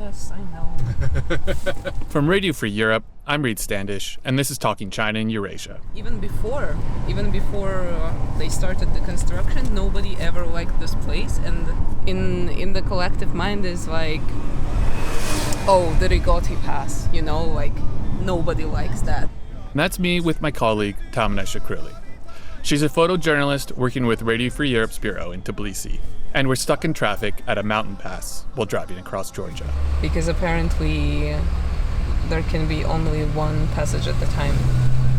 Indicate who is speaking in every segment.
Speaker 1: Yes, I know.
Speaker 2: From Radio Free Europe, I'm Reid Standish, and this is Talking China in Eurasia.
Speaker 1: Even before they started the construction, nobody ever liked this place, and in the collective mind is like, oh, the Rigoti Pass, like nobody likes that.
Speaker 2: And that's me with my colleague, Tamuna Chkareuli. She's a photojournalist working with Radio Free Europe's bureau in Tbilisi. And we're stuck in traffic at a mountain pass while driving across Georgia.
Speaker 1: Because apparently there can be only one passage at a time.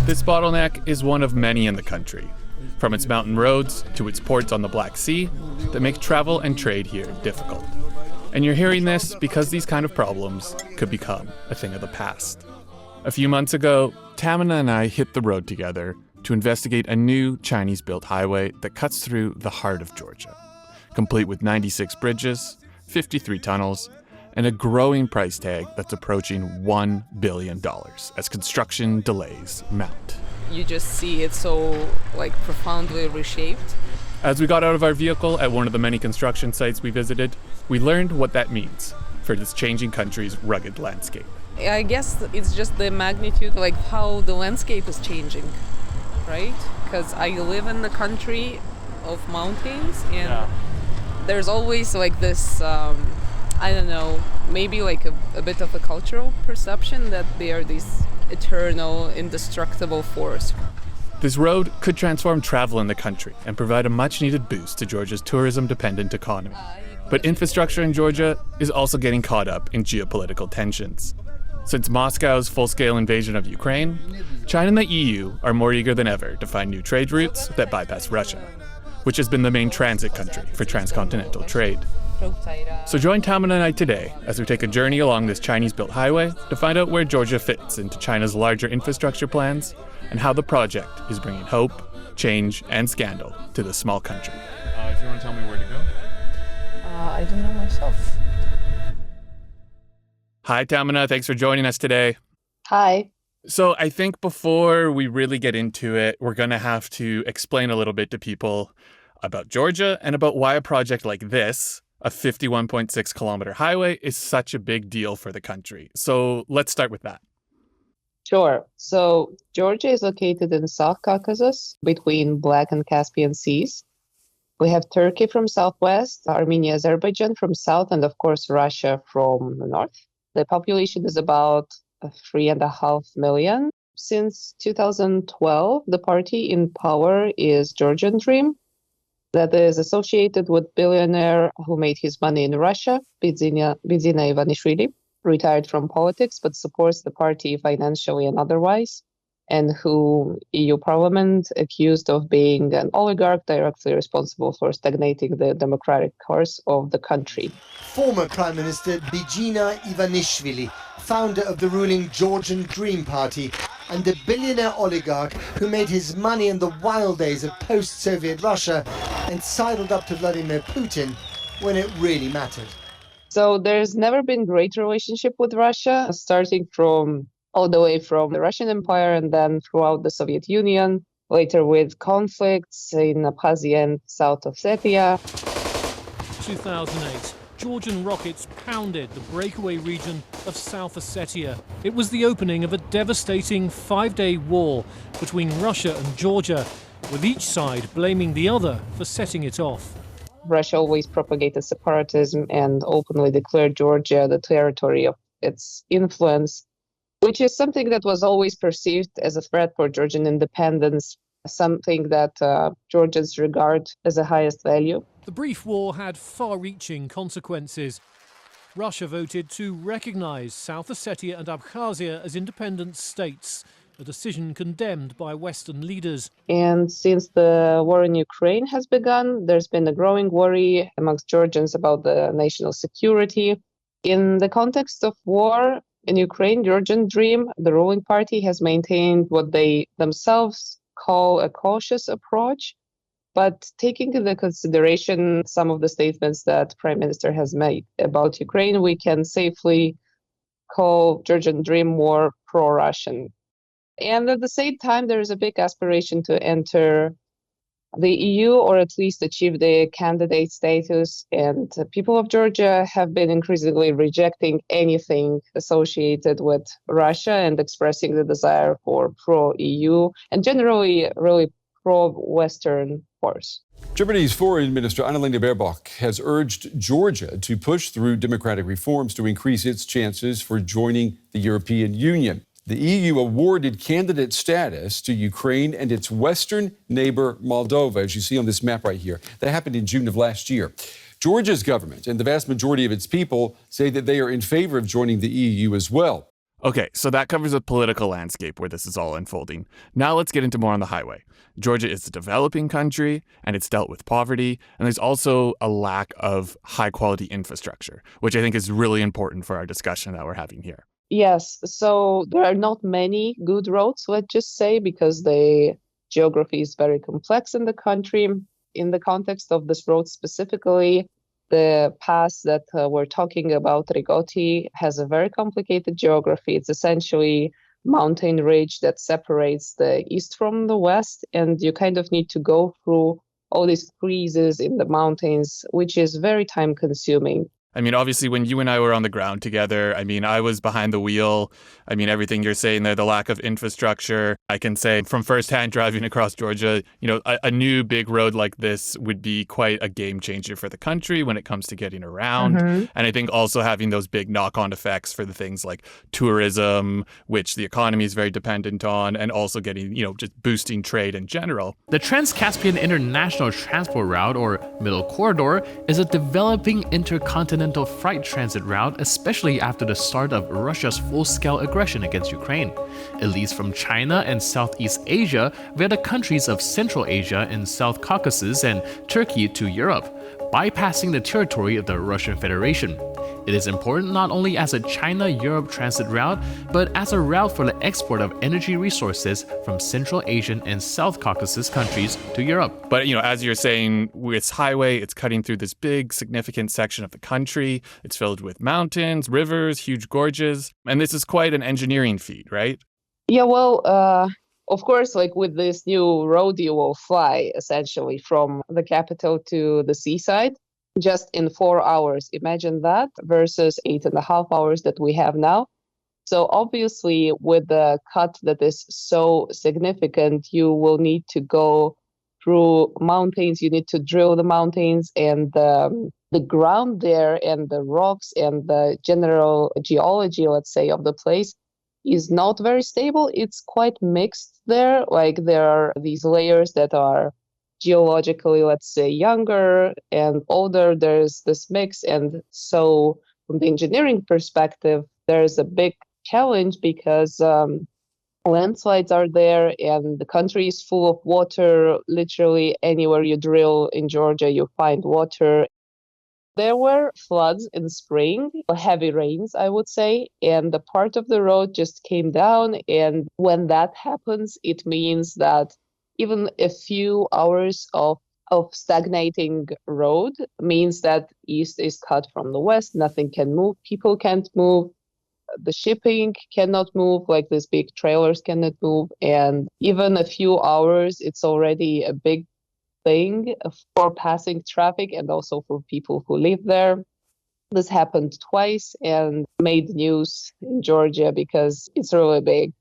Speaker 2: This bottleneck is one of many in the country, from its mountain roads to its ports on the Black Sea that make travel and trade here difficult. And you're hearing this because these kind of problems could become a thing of the past. A few months ago, Tamuna and I hit the road together to investigate a new Chinese-built highway that cuts through the heart of Georgia, complete with 96 bridges, 53 tunnels, and a growing price tag that's approaching $1 billion as construction delays mount.
Speaker 1: You just see it so profoundly reshaped.
Speaker 2: As we got out of our vehicle at one of the many construction sites we visited, we learned what that means for this changing country's rugged landscape.
Speaker 1: I guess it's just the magnitude, how the landscape is changing, right? Because I live in the country of mountains, and there's always this, I don't know, maybe a bit of a cultural perception that they are this eternal, indestructible force.
Speaker 2: This road could transform travel in the country and provide a much-needed boost to Georgia's tourism-dependent economy. But infrastructure in Georgia is also getting caught up in geopolitical tensions. Since Moscow's full-scale invasion of Ukraine, China and the EU are more eager than ever to find new trade routes that bypass Russia, which has been the main transit country for transcontinental trade. So join Tamuna and I today as we take a journey along this Chinese-built highway to find out where Georgia fits into China's larger infrastructure plans and how the project is bringing hope, change, and scandal to this small country. If you want to tell me where to go.
Speaker 1: I don't know myself.
Speaker 2: Hi, Tamuna. Thanks for joining us today.
Speaker 3: Hi.
Speaker 2: So I think before we really get into it, we're going to have to explain a little bit to people about Georgia and about why a project like this, a 51.6 kilometer highway, is such a big deal for the country. So let's start with that.
Speaker 3: Sure. So Georgia is located in South Caucasus between Black and Caspian Seas. We have Turkey from southwest, Armenia, Azerbaijan from south, and of course Russia from the north. The population is about 3.5 million. Since 2012, the party in power is Georgian Dream, that is associated with billionaire who made his money in Russia, Bidzina Ivanishvili, retired from politics but supports the party financially and otherwise, and who EU Parliament accused of being an oligarch directly responsible for stagnating the democratic course of the country.
Speaker 4: Former Prime Minister Bidzina Ivanishvili, founder of the ruling Georgian Dream Party, and a billionaire oligarch who made his money in the wild days of post-Soviet Russia and sidled up to Vladimir Putin when it really mattered.
Speaker 3: So there's never been great relationship with Russia, starting from all the way from the Russian Empire and then throughout the Soviet Union, later with conflicts in Abkhazia and South Ossetia.
Speaker 5: 2008. Georgian rockets pounded the breakaway region of South Ossetia. It was the opening of a devastating 5-day war between Russia and Georgia, with each side blaming the other for setting it off.
Speaker 3: Russia always propagated separatism and openly declared Georgia the territory of its influence, which is something that was always perceived as a threat for Georgian independence, something that Georgians regard as the highest value.
Speaker 5: The brief war had far-reaching consequences. Russia voted to recognize South Ossetia and Abkhazia as independent states, a decision condemned by Western leaders.
Speaker 3: And since the war in Ukraine has begun, there's been a growing worry amongst Georgians about the national security. In the context of war in Ukraine, Georgian Dream, the ruling party, has maintained what they themselves call a cautious approach. But taking into consideration some of the statements that Prime Minister has made about Ukraine, we can safely call Georgian Dream more pro-Russian. And at the same time, there is a big aspiration to enter the EU, or at least achieve the candidate status. And people of Georgia have been increasingly rejecting anything associated with Russia and expressing the desire for pro-EU and generally really pro-Western course.
Speaker 6: Germany's Foreign Minister Annalena Baerbock has urged Georgia to push through democratic reforms to increase its chances for joining the European Union. The EU awarded candidate status to Ukraine and its western neighbor Moldova, as you see on this map right here. That happened in June of last year. Georgia's government and the vast majority of its people say that they are in favor of joining the EU as well.
Speaker 2: Okay, so that covers the political landscape where this is all unfolding. Now let's get into more on the highway. Georgia is a developing country, and it's dealt with poverty, and there's also a lack of high-quality infrastructure, which I think is really important for our discussion that we're having here.
Speaker 3: Yes, so there are not many good roads, let's just say, because the geography is very complex in the country. In the context of this road specifically, the pass that we're talking about, Rigoti, has a very complicated geography. It's essentially mountain ridge that separates the east from the west, and you kind of need to go through all these creases in the mountains, which is very time consuming.
Speaker 2: I mean, obviously, when you and I were on the ground together, I mean, I was behind the wheel. I mean, everything you're saying there, the lack of infrastructure, I can say from firsthand driving across Georgia, you know, a new big road like this would be quite a game changer for the country when it comes to getting around.
Speaker 3: Mm-hmm.
Speaker 2: And I think also having those big knock-on effects for the things like tourism, which the economy is very dependent on, and also getting, you know, just boosting trade in general.
Speaker 7: The Trans-Caspian International Transport Route, or Middle Corridor, is a developing intercontinental freight transit route, especially after the start of Russia's full-scale aggression against Ukraine. It leads from China and Southeast Asia via the countries of Central Asia and South Caucasus and Turkey to Europe, bypassing the territory of the Russian Federation. It is important not only as a China-Europe transit route, but as a route for the export of energy resources from Central Asian and South Caucasus countries to Europe.
Speaker 2: But, you know, as you're saying, it's highway, it's cutting through this big, significant section of the country. It's filled with mountains, rivers, huge gorges. And this is quite an engineering feat, right?
Speaker 3: Yeah, well, of course, like with this new road, you will fly essentially from the capital to the seaside just in 4 hours. Imagine that versus 8.5 hours that we have now. So obviously, with the cut that is so significant, you will need to go through mountains. You need to drill the mountains, and the ground there and the rocks and the general geology, let's say, of the place is not very stable. It's quite mixed there. Like there are these layers that are geologically, let's say, younger and older. There's this mix. And so from the engineering perspective, there's a big challenge because landslides are there and the country is full of water. Literally anywhere you drill in Georgia, you find water. There were floods in spring, heavy rains, I would say, and the part of the road just came down. And when that happens, it means that even a few hours of stagnating road means that east is cut from the west. Nothing can move. People can't move. The shipping cannot move, like these big trailers cannot move. And even a few hours, it's already a big thing for passing traffic and also for people who live there. This happened twice and made news in Georgia because it's really big.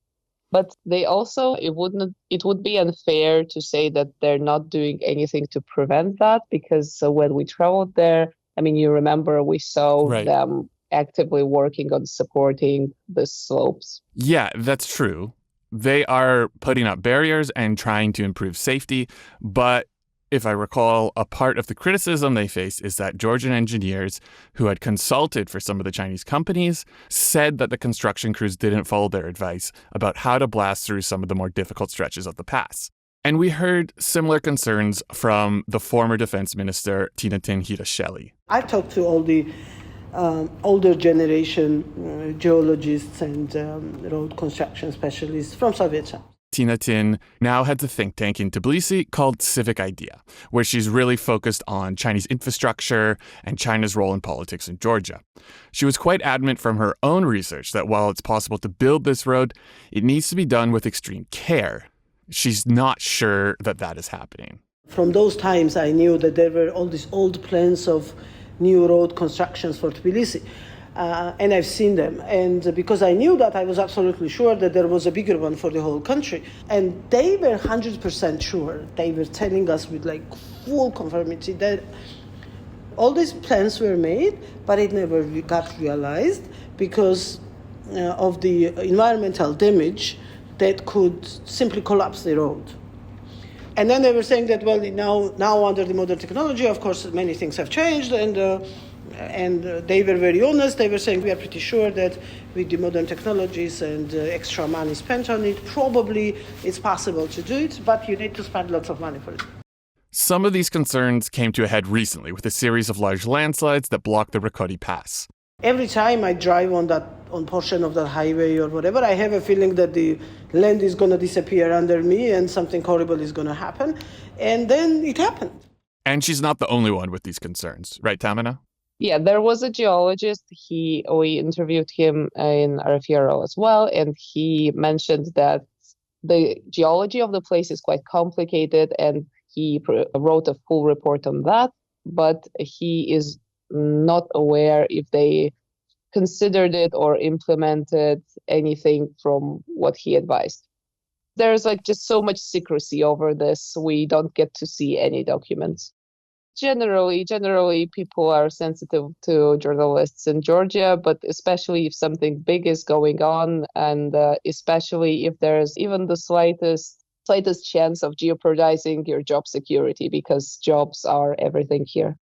Speaker 3: But they also, it would be unfair to say that they're not doing anything to prevent that, because when we traveled there, I mean, you remember we saw them actively working on supporting the slopes.
Speaker 2: Yeah, that's true. They are putting up barriers and trying to improve safety, but if I recall, a part of the criticism they face is that Georgian engineers who had consulted for some of the Chinese companies said that the construction crews didn't follow their advice about how to blast through some of the more difficult stretches of the pass. And we heard similar concerns from the former defense minister, Tamuna Chkareuli.
Speaker 8: I talked to all the older generation geologists and road construction specialists from Soviet times.
Speaker 2: Tamuna now heads a think tank in Tbilisi called Civic Idea, where she's really focused on Chinese infrastructure and China's role in politics in Georgia. She was quite adamant from her own research that while it's possible to build this road, it needs to be done with extreme care. She's not sure that that is happening.
Speaker 8: From those times, I knew that there were all these old plans of new road constructions for Tbilisi. And I've seen them. And because I knew that, I was absolutely sure that there was a bigger one for the whole country. And they were 100% sure. They were telling us with like full conformity that all these plans were made, but it never got realized because of the environmental damage that could simply collapse the road. And then they were saying that, well, now under the modern technology, of course, many things have changed, and they were very honest. They were saying, we are pretty sure that with the modern technologies and extra money spent on it, probably it's possible to do it, but you need to spend lots of money for it.
Speaker 2: Some of these concerns came to a head recently with a series of large landslides that blocked the Rakoti Pass.
Speaker 8: Every time I drive on portion of that highway or whatever, I have a feeling that the land is going to disappear under me and something horrible is going to happen. And then it happened.
Speaker 2: And she's not the only one with these concerns, right, Tamuna?
Speaker 3: Yeah, there was a geologist. We interviewed him in RFRO as well, and he mentioned that the geology of the place is quite complicated, and he wrote a full report on that, but he is not aware if they considered it or implemented anything from what he advised. There's just so much secrecy over this. We don't get to see any documents. Generally, people are sensitive to journalists in Georgia, but especially if something big is going on, and especially if there's even the slightest chance of jeopardizing your job security, because jobs are everything here.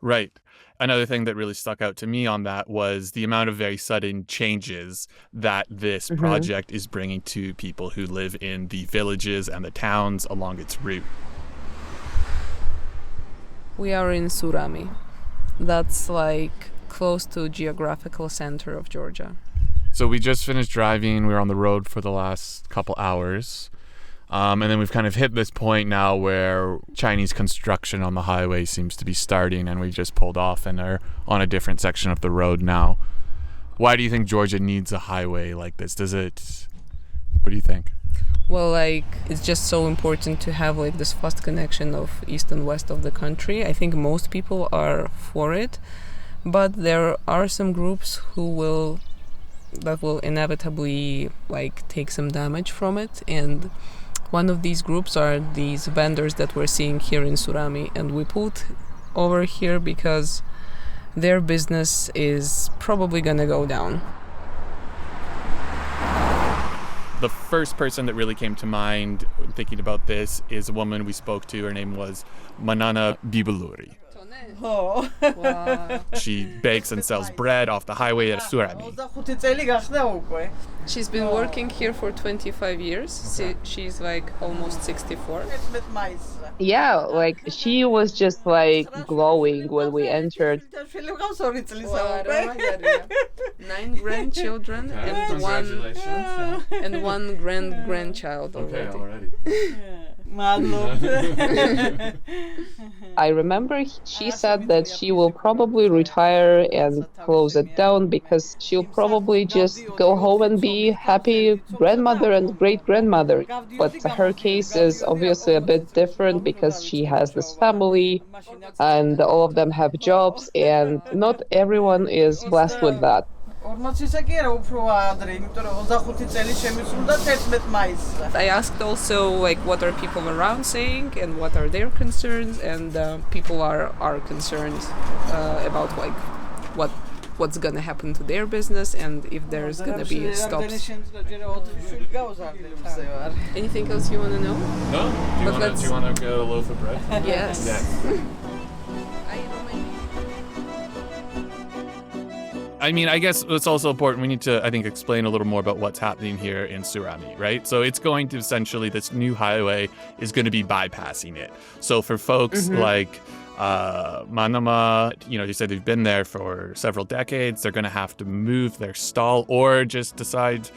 Speaker 2: Right. Another thing that really stuck out to me on that was the amount of very sudden changes that this project is bringing to people who live in the villages and the towns along its route.
Speaker 1: We are in Surami. That's close to geographical center of Georgia.
Speaker 2: So we just finished driving. We were on the road for the last couple hours. And then we've kind of hit this point now where Chinese construction on the highway seems to be starting, and we've just pulled off and are on a different section of the road now. Why do you think Georgia needs a highway like this? What do you think?
Speaker 1: Well, it's just so important to have this fast connection of east and west of the country. I think most people are for it, but there are some groups that will inevitably take some damage from it, and one of these groups are these vendors that we're seeing here in Surami, and we pulled over here because their business is probably gonna go down.
Speaker 2: The first person that really came to mind thinking about this is a woman we spoke to. Her name was Manana Bibaluri.
Speaker 1: Oh. Wow.
Speaker 2: She bakes and sells bread off the highway at Surami.
Speaker 1: She's been working here for 25 years. Okay. She's almost 64.
Speaker 3: Yeah, she was just glowing when we entered.
Speaker 1: 9 grandchildren and one grand-grandchild already.
Speaker 3: I remember she said that she will probably retire and close it down because she'll probably just go home and be happy grandmother and great-grandmother. But her case is obviously a bit different because she has this family and all of them have jobs, and not everyone is blessed with that.
Speaker 1: I asked also what are people around saying and what are their concerns, and people are concerned about what's gonna happen to their business and if there's gonna be stops. Anything else you wanna know?
Speaker 2: No? Do you wanna get a loaf of bread?
Speaker 1: Yes.
Speaker 2: I mean, I guess it's also important. We need to, I think, explain a little more about what's happening here in Surami, right? So it's going to essentially, this new highway is going to be bypassing it. So for folks like Manama, they say they've been there for several decades. They're going to have to move their stall or just decide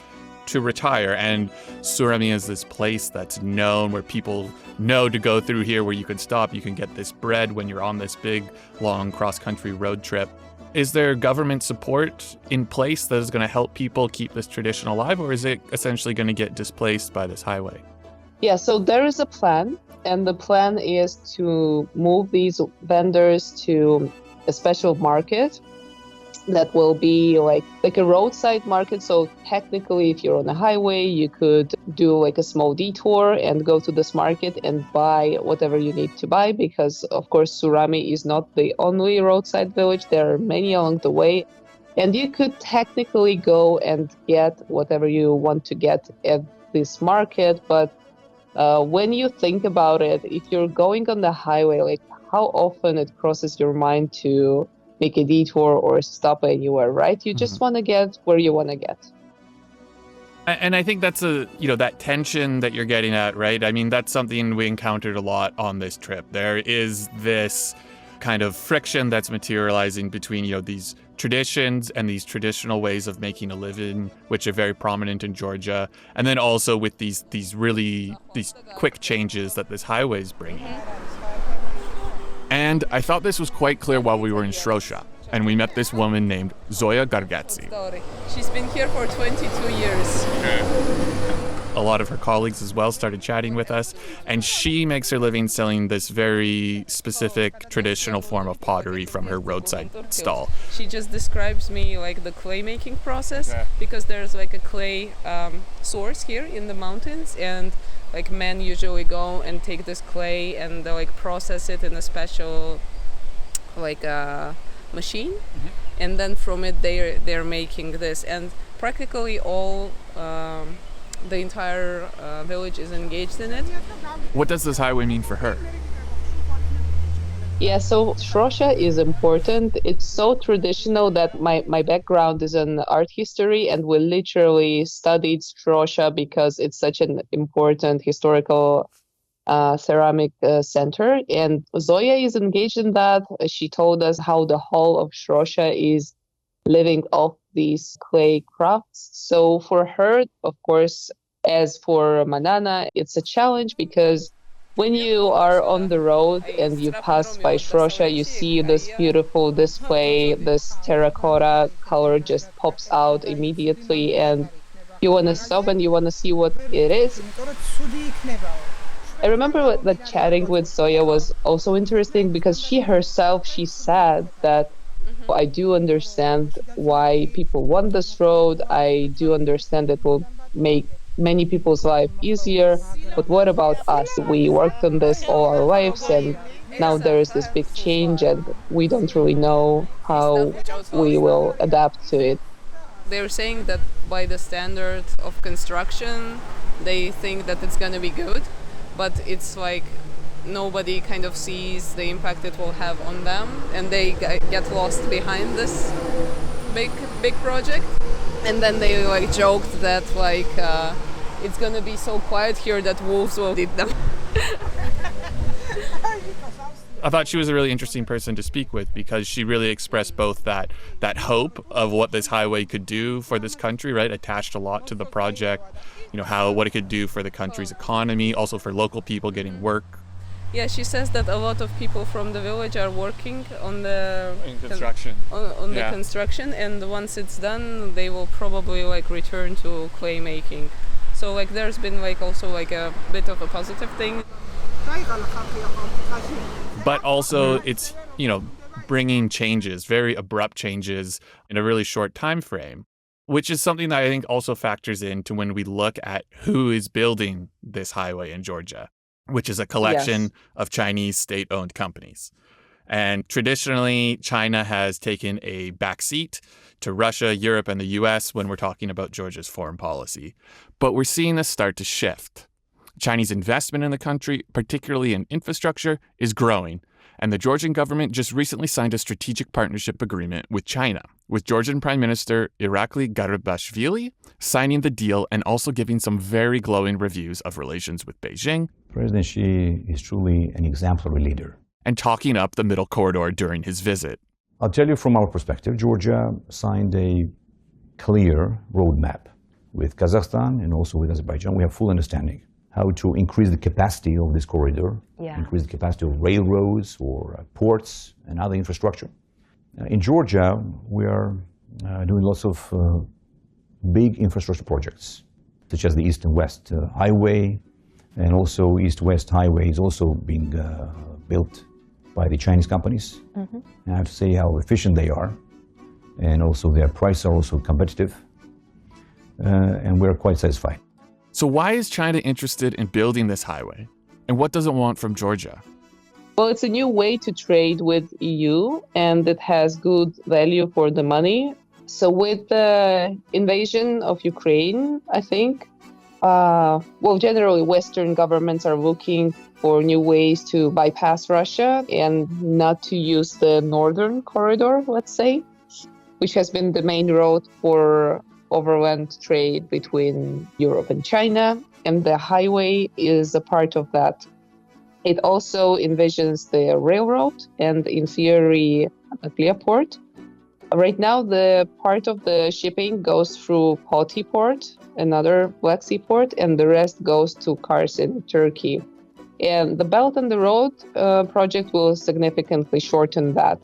Speaker 2: to retire. And Surami is this place that's known where people know to go through here, where you can stop, you can get this bread when you're on this big, long cross-country road trip. Is there government support in place that is going to help people keep this tradition alive, or is it essentially going to get displaced by this highway?
Speaker 3: Yeah, so there is a plan. And the plan is to move these vendors to a special market that will be like a roadside market. So technically, if you're on a highway, you could do like a small detour and go to this market and buy whatever you need to buy, because of course Surami is not the only roadside village. There are many along the way, and you could technically go and get whatever you want to get at this market. But when you think about it, if you're going on the highway, like how often it crosses your mind to make a detour or stop anywhere, right? You just want to get where you want to get.
Speaker 2: And I think that's that tension that you're getting at, right? I mean, that's something we encountered a lot on this trip. There is this kind of friction that's materializing between, these traditions and these traditional ways of making a living, which are very prominent in Georgia. And then also with these quick changes that this highway is bringing. And I thought this was quite clear while we were in Shrosha, and we met this woman named Zoya Gargatsi.
Speaker 1: She's been here for 22 years.
Speaker 2: A lot of her colleagues as well started chatting with us, and she makes her living selling this very specific traditional form of pottery from her roadside stall.
Speaker 1: She just describes me like the clay making process, because there's like a clay source here in the mountains, and like men usually go and take this clay and they like process it in a special like machine, and then from it they're making this, and practically all the entire village is engaged in it.
Speaker 2: What does this highway mean for her?
Speaker 3: Yeah, so Shrosha is important. It's so traditional that my background is in art history, and we literally studied Shrosha because it's such an important historical ceramic center. And Zoya is engaged in that. She told us how the whole of Shrosha is living off these clay crafts. So for her, of course, as for Manana, it's a challenge, because when you are on the road and you pass by Shrosha, you see this beautiful display, this terracotta color just pops out immediately, and you want to stop and you want to see what it is. I remember that chatting with Zoya was also interesting, because she said that I do understand why people want this road. I do understand it will make many people's life easier, but what about us? We worked on this all our lives, and now there is this big change, and we don't really know how we will adapt to it.
Speaker 1: They're saying that by the standard of construction, they think that it's going to be good, but it's like nobody kind of sees the impact it will have on them, and they get lost behind this big project. And then they like joked that like it's gonna be so quiet here that wolves will eat them.
Speaker 2: I thought she was a really interesting person to speak with, because she really expressed both that hope of what this highway could do for this country, right? Attached a lot to the project, what it could do for the country's economy, also for local people getting work.
Speaker 1: Yeah, she says that a lot of people from the village are working on the
Speaker 2: construction.
Speaker 1: On the construction, and once it's done, they will probably like return to clay making. So like there's been like also like a bit of a positive thing.
Speaker 2: But also it's, bringing changes, very abrupt changes in a really short time frame, which is something that I think also factors into when we look at who is building this highway in Georgia, which is a collection of Chinese state-owned companies. And traditionally, China has taken a backseat to Russia, Europe, and the US when we're talking about Georgia's foreign policy. But we're seeing this start to shift. Chinese investment in the country, particularly in infrastructure, is growing. And the Georgian government just recently signed a strategic partnership agreement with China, with Georgian Prime Minister Irakli Garibashvili signing the deal and also giving some very glowing reviews of relations with Beijing.
Speaker 9: President Xi is truly an exemplary leader.
Speaker 2: And talking up the middle corridor during his visit.
Speaker 9: I'll tell you from our perspective, Georgia signed a clear roadmap with Kazakhstan and also with Azerbaijan. We have full understanding how to increase the capacity of this corridor, increase the capacity of railroads or ports and other infrastructure. In Georgia, we are doing lots of big infrastructure projects, such as the East and West Highway, And also East-West Highway is also being built by the Chinese companies. And I have to say how efficient they are. And also their prices are also competitive. And we're quite satisfied.
Speaker 2: So why is China interested in building this highway? And what does it want from Georgia?
Speaker 3: Well, it's a new way to trade with EU, and it has good value for the money. So with the invasion of Ukraine, I think, generally Western governments are looking for new ways to bypass Russia and not to use the northern corridor, let's say, which has been the main road for overland trade between Europe and China, and the highway is a part of that. It also envisions the railroad and, in theory, a clear port. Right now, the part of the shipping goes through Poti port, another Black Sea port, and the rest goes to Kars in Turkey. And the Belt and the Road project will significantly shorten that.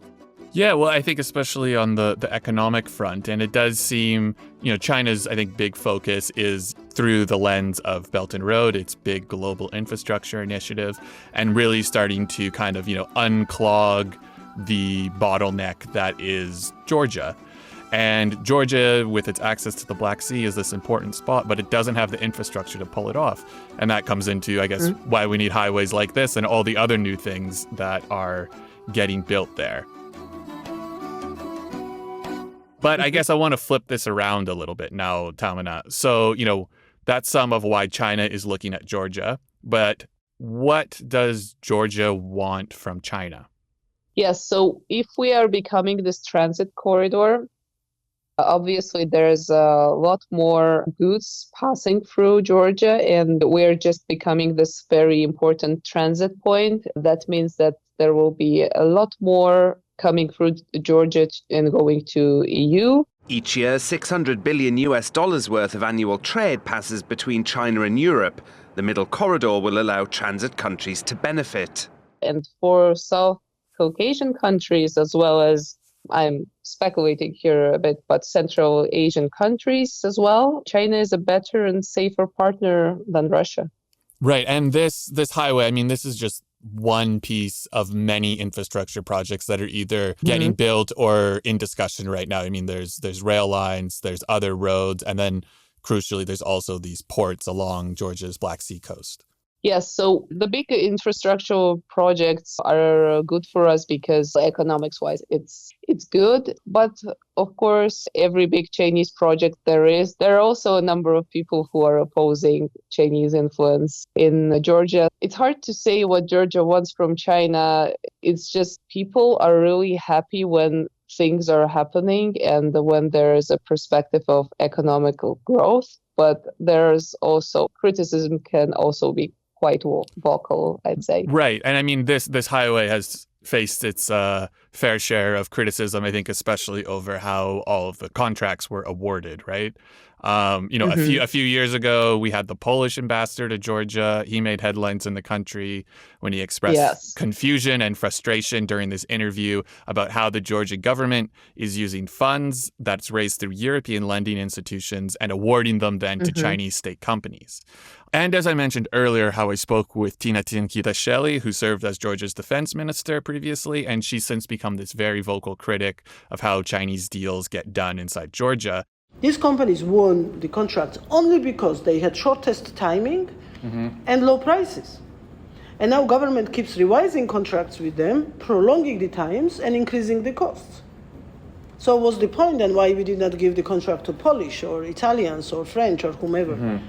Speaker 2: Yeah, well, I think especially on the economic front, and it does seem, China's, I think, big focus is through the lens of Belt and Road, its big global infrastructure initiative, and really starting to kind of, unclog the bottleneck that is Georgia. And Georgia, with its access to the Black Sea, is this important spot, but it doesn't have the infrastructure to pull it off. And that comes into, I guess, why we need highways like this and all the other new things that are getting built there. But I guess I want to flip this around a little bit now, Tamuna. So, that's some of why China is looking at Georgia. But what does Georgia want from China?
Speaker 3: Yes, so if we are becoming this transit corridor, obviously there's a lot more goods passing through Georgia, and we're just becoming this very important transit point. That means that there will be a lot more coming through Georgia and going to EU.
Speaker 10: Each year, $600 billion worth of annual trade passes between China and Europe. The Middle Corridor will allow transit countries to benefit.
Speaker 3: And for South Caucasian countries, as well as, I'm speculating here a bit, but Central Asian countries as well, China is a better and safer partner than Russia.
Speaker 2: Right. And this highway, this is just one piece of many infrastructure projects that are either getting built or in discussion right now. There's rail lines, there's other roads, and then crucially, there's also these ports along Georgia's Black Sea coast.
Speaker 3: Yes, so the big infrastructural projects are good for us because economics-wise, it's good. But of course, every big Chinese project there are also a number of people who are opposing Chinese influence in Georgia. It's hard to say what Georgia wants from China. It's just people are really happy when things are happening and when there is a perspective of economical growth. But there's also criticism can also be quite vocal, I'd say.
Speaker 2: Right. And this highway has faced its fair share of criticism, I think, especially over how all of the contracts were awarded, right? A few years ago, we had the Polish ambassador to Georgia. He made headlines in the country when he expressed confusion and frustration during this interview about how the Georgia government is using funds that's raised through European lending institutions and awarding them then to Chinese state companies. And as I mentioned earlier, how I spoke with Tamuna Chkareuli, who served as Georgia's defense minister previously, and she's since become this very vocal critic of how Chinese deals get done inside Georgia.
Speaker 8: These companies won the contracts only because they had shortest timing and low prices. And now government keeps revising contracts with them, prolonging the times and increasing the costs. So what's the point then why we did not give the contract to Polish or Italians or French or whomever?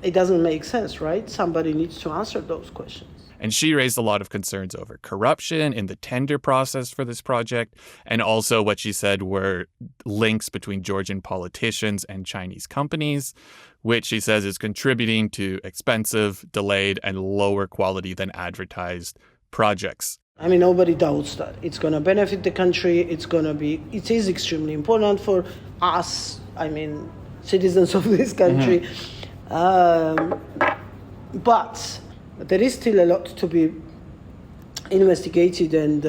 Speaker 8: It doesn't make sense, right? Somebody needs to answer those questions.
Speaker 2: And she raised a lot of concerns over corruption in the tender process for this project, and also what she said were links between Georgian politicians and Chinese companies, which she says is contributing to expensive, delayed, and lower quality than advertised projects.
Speaker 8: Nobody doubts that. It's going to benefit the country. It is extremely important for us, citizens of this country. But there is still a lot to be investigated and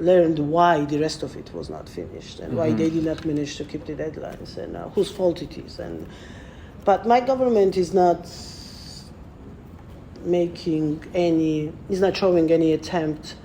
Speaker 8: learned why the rest of it was not finished and why they did not manage to keep the deadlines and whose fault it is. But my government is not showing any attempt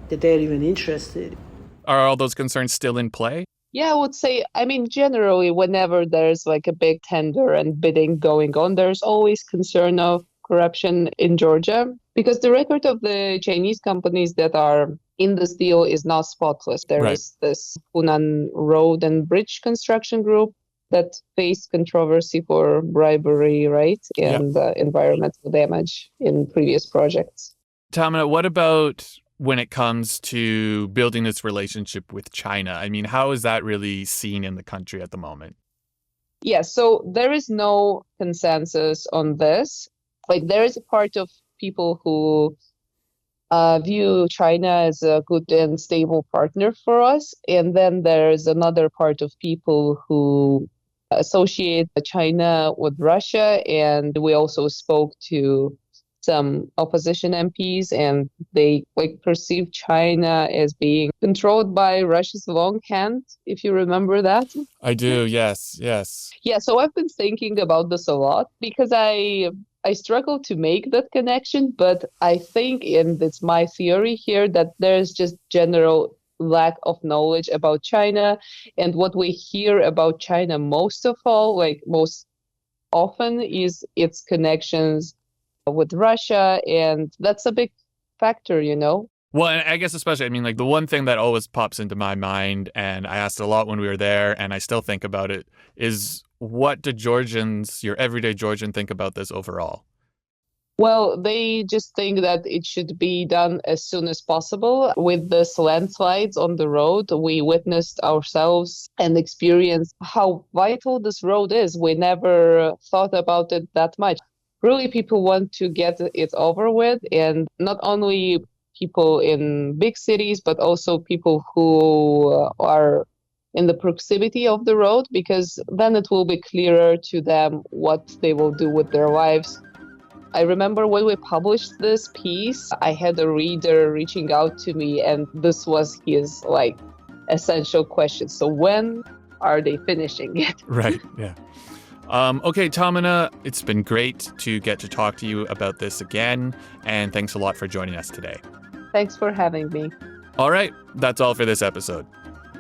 Speaker 8: that they're even interested.
Speaker 2: Are all those concerns still in play?
Speaker 3: Yeah, I would say, generally, whenever there's like a big tender and bidding going on, there's always concern of corruption in Georgia, because the record of the Chinese companies that are in this deal is not spotless. There is this Hunan Road and Bridge Construction Group that faced controversy for bribery, right, and environmental damage in previous projects.
Speaker 2: Tamuna, what about when it comes to building this relationship with China? I mean, how is that really seen in the country at the moment?
Speaker 3: Yeah, so there is no consensus on this. Like, there is a part of people who view China as a good and stable partner for us. And then there's another part of people who associate China with Russia. And we also spoke to some opposition MPs, and they perceive China as being controlled by Russia's long hand, if you remember that.
Speaker 2: I do, yes.
Speaker 3: Yeah, so I've been thinking about this a lot, because I struggle to make that connection, but I think, and it's my theory here, that there's just general lack of knowledge about China. And what we hear about China most often is its connections with Russia, and that's a big factor,
Speaker 2: Well, and I guess especially, the one thing that always pops into my mind, and I asked a lot when we were there, and I still think about it, is what do Georgians, your everyday Georgian, think about this overall?
Speaker 3: Well, they just think that it should be done as soon as possible. With this landslides on the road, we witnessed ourselves and experienced how vital this road is. We never thought about it that much. Really, people want to get it over with, and not only people in big cities, but also people who are in the proximity of the road, because then it will be clearer to them what they will do with their lives. I remember when we published this piece, I had a reader reaching out to me, and this was his essential question. So when are they finishing it?
Speaker 2: Right, yeah. Okay, Tamuna, it's been great to get to talk to you about this again, and thanks a lot for joining us today.
Speaker 3: Thanks for having me.
Speaker 2: All right, that's all for this episode.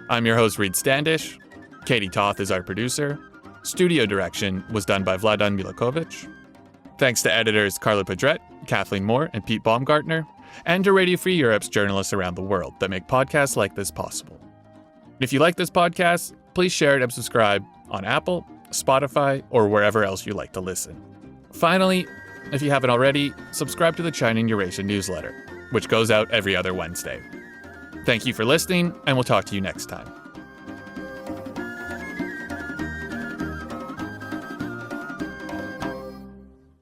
Speaker 2: I'm your host, Reid Standish. Katie Toth is our producer. Studio direction was done by Vladan Milakovic. Thanks to editors Carla Pedret, Kathleen Moore, and Pete Baumgartner, and to Radio Free Europe's journalists around the world that make podcasts like this possible. If you like this podcast, please share it and subscribe on Apple, Spotify, or wherever else you like to listen. Finally, if you haven't already, subscribe to the China in Eurasia newsletter, which goes out every other Wednesday. Thank you for listening, and we'll talk to you next time.